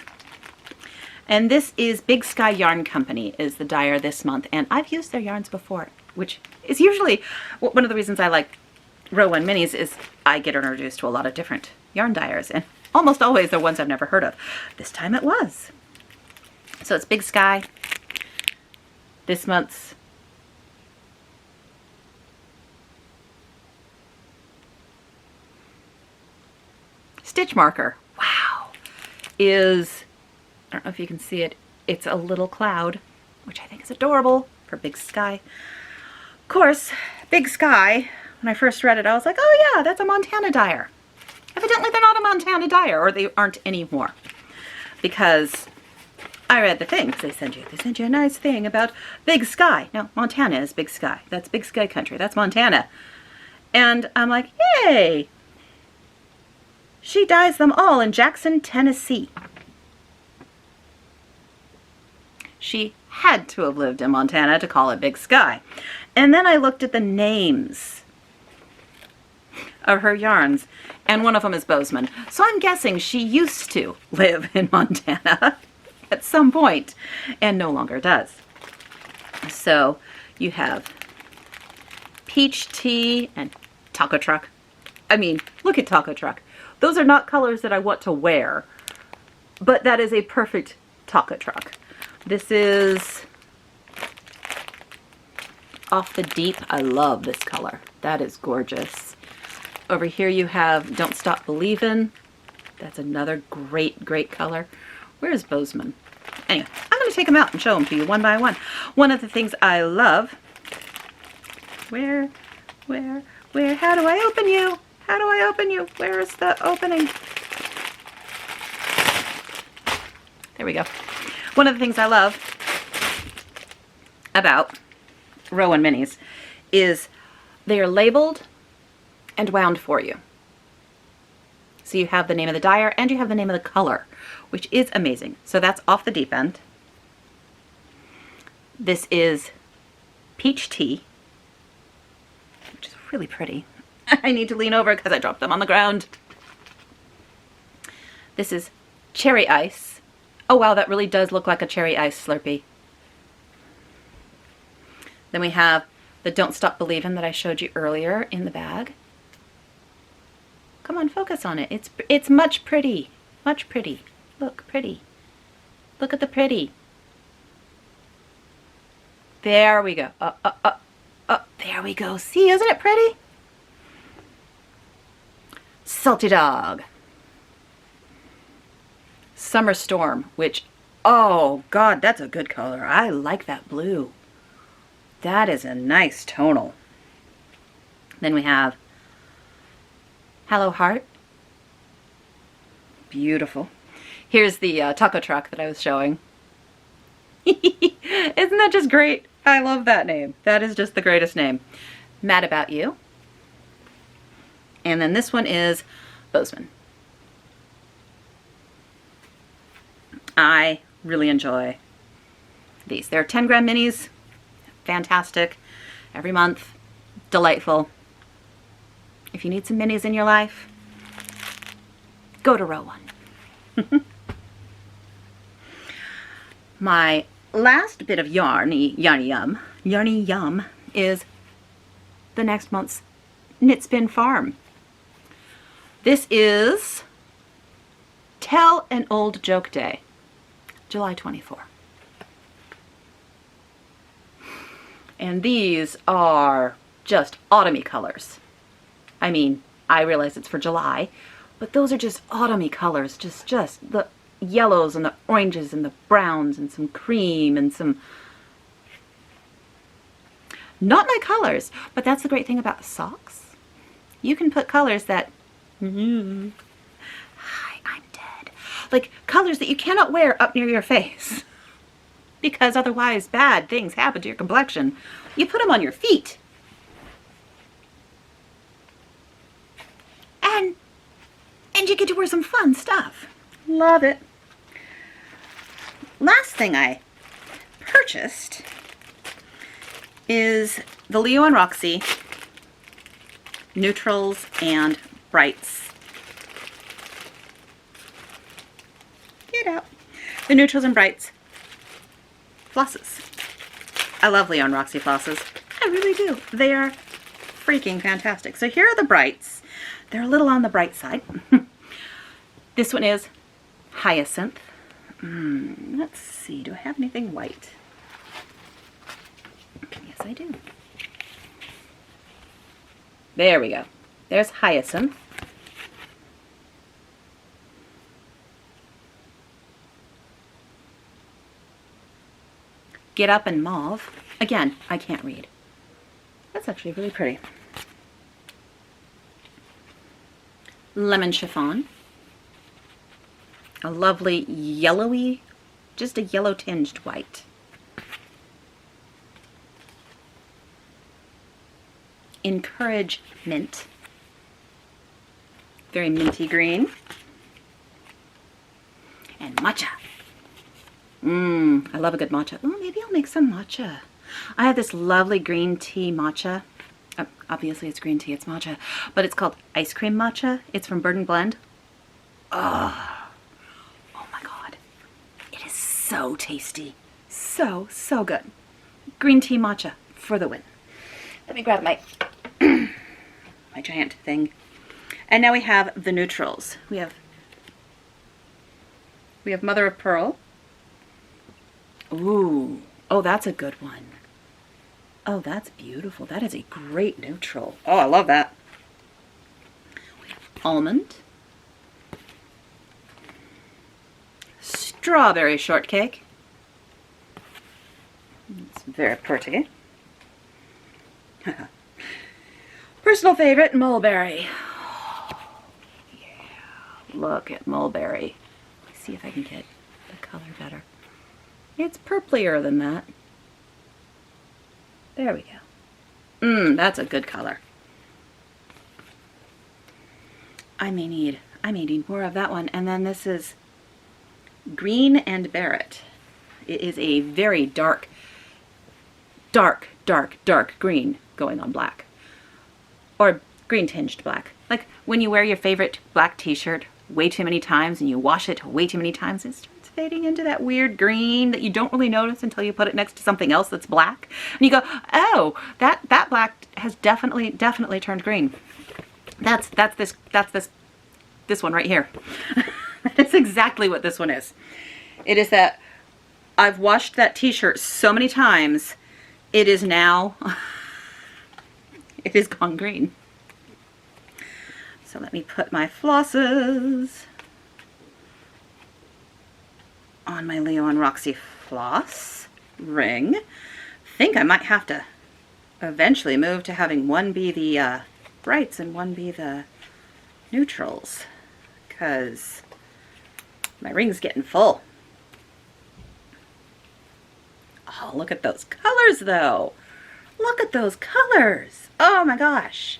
And this is Big Sky Yarn Company is the dyer this month. And I've used their yarns before, which is usually one of the reasons I like Row 1 minis is I get introduced to a lot of different yarn dyers. And almost always they're ones I've never heard of. This time it was. So it's Big Sky. This month's stitch marker, wow, is, I don't know if you can see it, it's a little cloud, which I think is adorable for Big Sky. Of course, Big Sky, when I first read it, I was like, oh yeah, that's a Montana dyer. Evidently they're not a Montana dyer, or they aren't anymore, because I read the thing, because they send you a nice thing about Big Sky. No, Montana is Big Sky. That's Big Sky country. That's Montana. And I'm like, yay! She dyes them all in Jackson, Tennessee. She had to have lived in Montana to call it Big Sky. And then I looked at the names of her yarns, and one of them is Bozeman. So I'm guessing she used to live in Montana at some point and no longer does. So you have Peach Tea and Taco Truck. I mean, look at Taco Truck. Those are not colors that I want to wear, but that is a perfect Taco Truck. This is Off the Deep. I love this color. That is gorgeous. Over here you have Don't Stop Believin'. That's another great, great color. Where's Bozeman? Anyway, I'm going to take them out and show them to you one by one. One of the things I love, where, how do I open you? How do I open you? Where is the opening? There we go. One of the things I love about Row 1 minis is they are labeled and wound for you. So you have the name of the dyer and you have the name of the color, which is amazing. So that's Off the Deep End. This is Peach Tea, which is really pretty. I need to lean over because I dropped them on the ground. This is Cherry Ice. Oh wow, that really does look like a cherry ice Slurpee. Then we have the Don't Stop Believin' that I showed you earlier in the bag. Come on, focus on it. It's much pretty. Much pretty. Look, pretty. Look at the pretty. There we go. There we go. See, isn't it pretty? Salty Dog. Summer Storm, which, oh God, that's a good color. I like that blue. That is a nice tonal. Then we have Hello Heart. Beautiful. Here's the taco truck that I was showing. Isn't that just great? I love that name. That is just the greatest name. Mad About You. And then this one is Bozeman. I really enjoy these. They're 10-gram minis. Fantastic. Every month. Delightful. If you need some minis in your life, go to row 1. My last bit of yarny yum is the next month's Knit Spin Farm. This is Tell an Old Joke Day, July 24. And these are just autumny colors. I mean, I realize it's for July, but those are just autumny colors, just the yellows and the oranges and the browns and some cream and some... Not my colors, but that's the great thing about socks. You can put colors that... Hi, I'm dead. Like colors that you cannot wear up near your face. Because otherwise bad things happen to your complexion. You put them on your feet. And you get to wear some fun stuff. Love it. Last thing I purchased is the Leo and Roxy Neutrals and Brights. Get out. The Neutrals and Brights flosses. I love Leo and Roxy flosses. I really do. They are freaking fantastic. So here are the Brights. They're a little on the bright side. This one is Hyacinth. Let's see. Do I have anything white? Yes, I do. There we go. There's Hyacinth. Get Up and Mauve. Again, I can't read. That's actually really pretty. Lemon Chiffon. A lovely yellowy, just a yellow tinged white. Encourage Mint. Very minty green. And Matcha. I love a good matcha. Oh, maybe I'll make some matcha. I have this lovely green tea matcha. Obviously it's green tea, it's matcha. But it's called Ice Cream Matcha. It's from Bird and Blend. Oh my god. It is so tasty. So good. Green tea matcha for the win. Let me grab my my giant thing. And now we have the neutrals. We have Mother of Pearl. Ooh. Oh, that's a good one. Oh, that's beautiful. That is a great neutral. Oh, I love that. We have Almond. Strawberry Shortcake. It's very pretty. Personal favorite, Mulberry. Oh, yeah. Look at Mulberry. Let's see if I can get the color better. It's purplier than that. There we go. That's a good color. I may need more of that one. And then this is Green and Barrett. It is a very dark green going on black. Or green tinged black. Like when you wear your favorite black t-shirt way too many times and you wash it way too many times, it starts fading into that weird green that you don't really notice until you put it next to something else that's black. And you go, oh, that black has definitely turned green. That's this one right here. That's exactly what this one is. It is that I've washed that t-shirt so many times, it is now, it is gone green. So let me put my flosses on my Leo and Roxy floss ring. I think I might have to eventually move to having one be the brights and one be the neutrals, because my ring's getting full. Oh, look at those colors though. Look at those colors. Oh my gosh.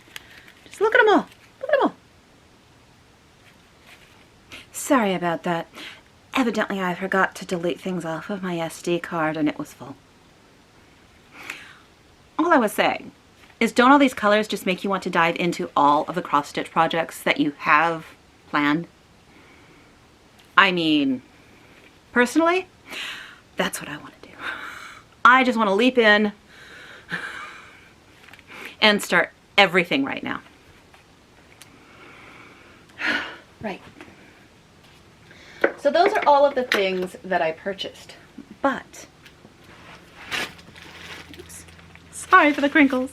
Just look at them all. Look at them all. Sorry about that. Evidently I forgot to delete things off of my SD card and it was full. All I was saying is, don't all these colors just make you want to dive into all of the cross-stitch projects that you have planned? I mean, personally, that's what I want to do. I just want to leap in and start everything right now. Right. So those are all of the things that I purchased, but, oops, sorry for the crinkles.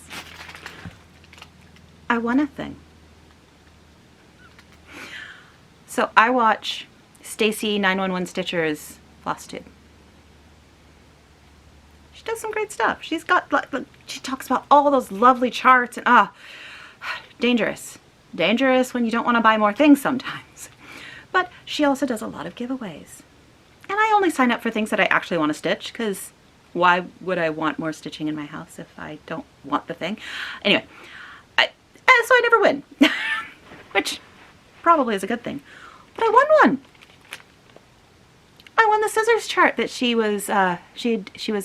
I won a thing. So I watch Stacy 911 Stitcher's flosstube. She does some great stuff. She's got, like, she talks about all those lovely charts and, dangerous. Dangerous when you don't want to buy more things sometimes. But she also does a lot of giveaways. And I only sign up for things that I actually want to stitch, because why would I want more stitching in my house if I don't want the thing? Anyway, so I never win, which probably is a good thing. But I won one. I won the scissors chart that she was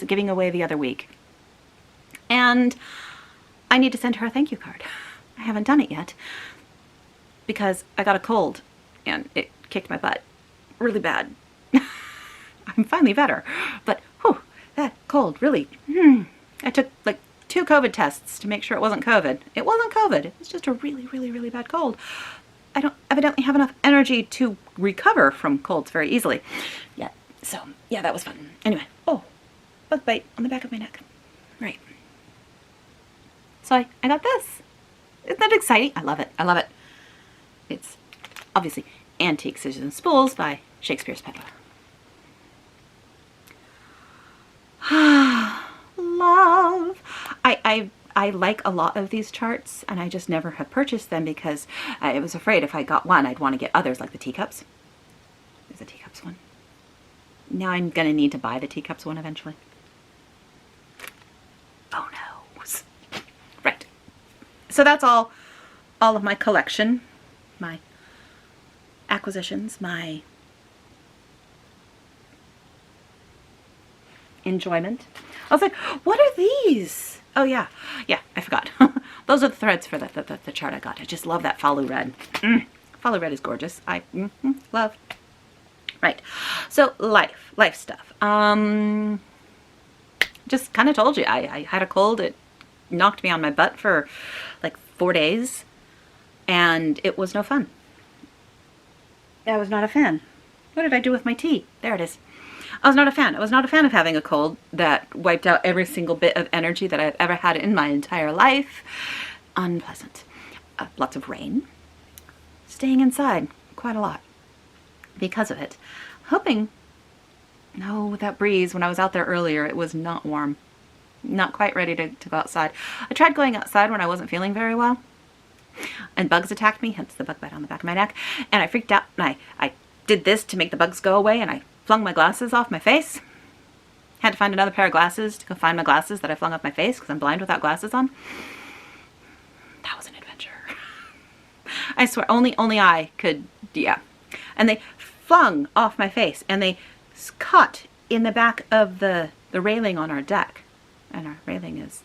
giving away the other week. And I need to send her a thank you card. I haven't done it yet because I got a cold and it kicked my butt really bad. I'm finally better, but whew, that cold really, I took like 2 COVID tests to make sure it wasn't COVID. It wasn't COVID. It was just a really, really, really bad cold. I don't evidently have enough energy to recover from colds very easily yet. So yeah, that was fun. Anyway, oh, bug bite on the back of my neck. Right. So I got this. Isn't that exciting? I love it. I love it. It's obviously Antique Scissors and Spools by Shakespeare's Pepper. Love. I like a lot of these charts, and I just never have purchased them because I was afraid if I got one, I'd want to get others, like the teacups. There's a teacups one. Now I'm going to need to buy the teacups one eventually. Oh no. Right. So that's all of my collection, my acquisitions, my enjoyment. I was like, what are these? Oh yeah, I forgot. Those are the threads for the chart I got. I just love that follow red. Follow red is gorgeous. I love. Right, so life stuff. Just kind of told you, I had a cold. It knocked me on my butt for like 4 days, and it was no fun. I was not a fan. What did I do with my tea? There it is. I was not a fan. I was not a fan of having a cold that wiped out every single bit of energy that I've ever had in my entire life. Unpleasant. Lots of rain. Staying inside quite a lot because of it. Hoping, no, with that breeze, when I was out there earlier, it was not warm. Not quite ready to go outside. I tried going outside when I wasn't feeling very well, and bugs attacked me, hence the bug bite on the back of my neck, and I freaked out, and I did this to make the bugs go away, and I flung my glasses off my face. Had to find another pair of glasses to go find my glasses that I flung off my face because I'm blind without glasses on. That was an adventure. I swear, only I could, yeah. And they flung off my face, and they caught in the back of the railing on our deck. And our railing is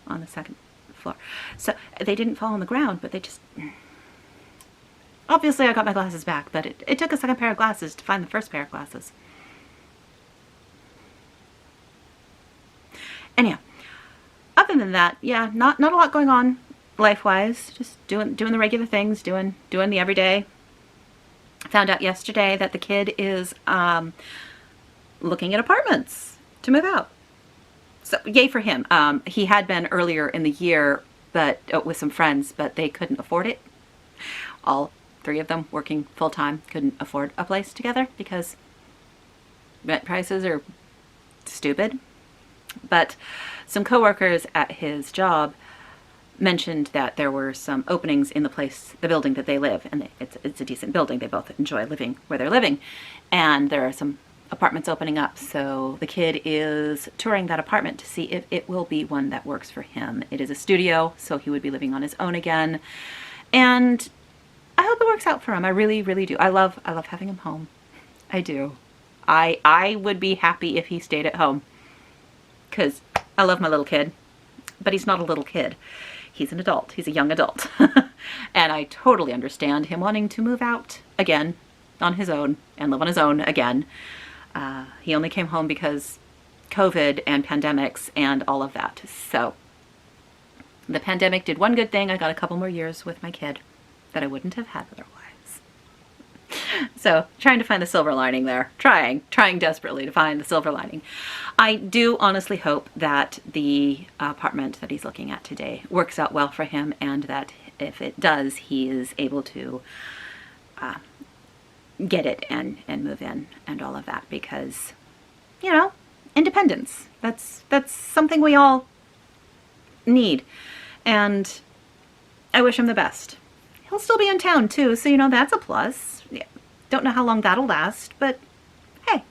on the 2nd floor. So they didn't fall on the ground, but they just... Obviously I got my glasses back, but it took a second pair of glasses to find the first pair of glasses. Anyhow, other than that, yeah, not a lot going on life-wise. Just doing the regular things, doing the everyday. Found out yesterday that the kid is looking at apartments to move out. So yay for him. He had been earlier in the year, but with some friends, but they couldn't afford it. All 3 of them working full-time couldn't afford a place together because rent prices are stupid. But some coworkers at his job mentioned that there were some openings in the building that they live, and it's a decent building. They both enjoy living where they're living, and there are some apartments opening up. So the kid is touring that apartment to see if it will be one that works for him. It is a studio, so he would be living on his own again. And I hope it works out for him. I really, really do. I love having him home. I do. I would be happy if he stayed at home because I love my little kid, but he's not a little kid. He's an adult. He's a young adult. And I totally understand him wanting to move out again on his own and live on his own again. He only came home because COVID and pandemics and all of that. So the pandemic did one good thing. I got a couple more years with my kid that I wouldn't have had otherwise. So trying to find the silver lining there. Trying desperately to find the silver lining. I do honestly hope that the apartment that he's looking at today works out well for him, and that if it does, he is able to get it and move in and all of that, because, you know, independence. That's something we all need. And I wish him the best. He'll still be in town too, so you know that's a plus. Yeah. Don't know how long that'll last, but hey,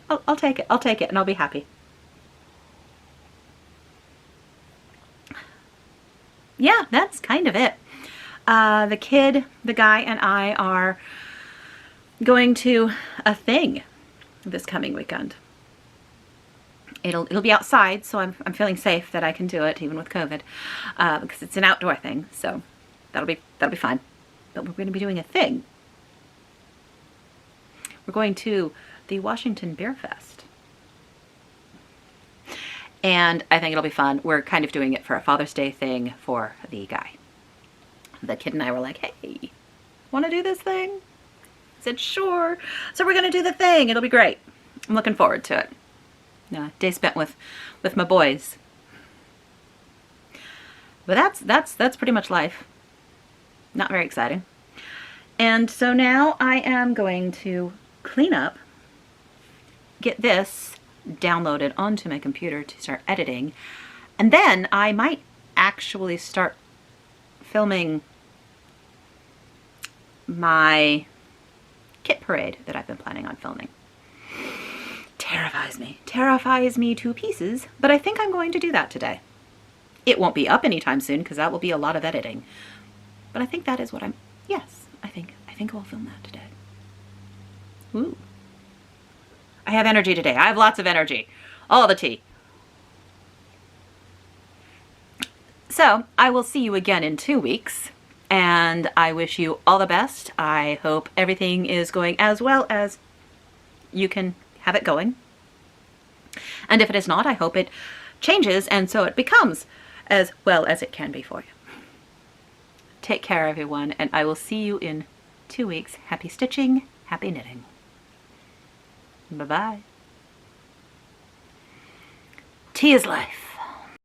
I'll take it. I'll take it and I'll be happy. Yeah, that's kind of it. The kid, the guy, and I are going to a thing this coming weekend. It'll be outside, so I'm feeling safe that I can do it even with COVID, because it's an outdoor thing. So that'll be fine. But we're going to be doing a thing. We're going to the Washington Beer Fest, and I think it'll be fun. We're kind of doing it for a Father's Day thing for the guy. The kid and I were like, "Hey, want to do this thing?" I said, "Sure." So we're going to do the thing. It'll be great. I'm looking forward to it. Day spent with my boys. But that's pretty much life. Not very exciting. And so now I am going to clean up, get this downloaded onto my computer to start editing, and then I might actually start filming my kit parade that I've been planning on filming. Terrifies me to pieces, but I think I'm going to do that today. It won't be up anytime soon because that will be a lot of editing, but I think that is what yes, I think we'll film that today. Ooh. I have energy today. I have lots of energy. All the tea. So I will see you again in 2 weeks, and I wish you all the best. I hope everything is going as well as you can have it going. And if it is not, I hope it changes and so it becomes as well as it can be for you. Take care, everyone, and I will see you in 2 weeks. Happy stitching, happy knitting. Bye-bye. Tea is life.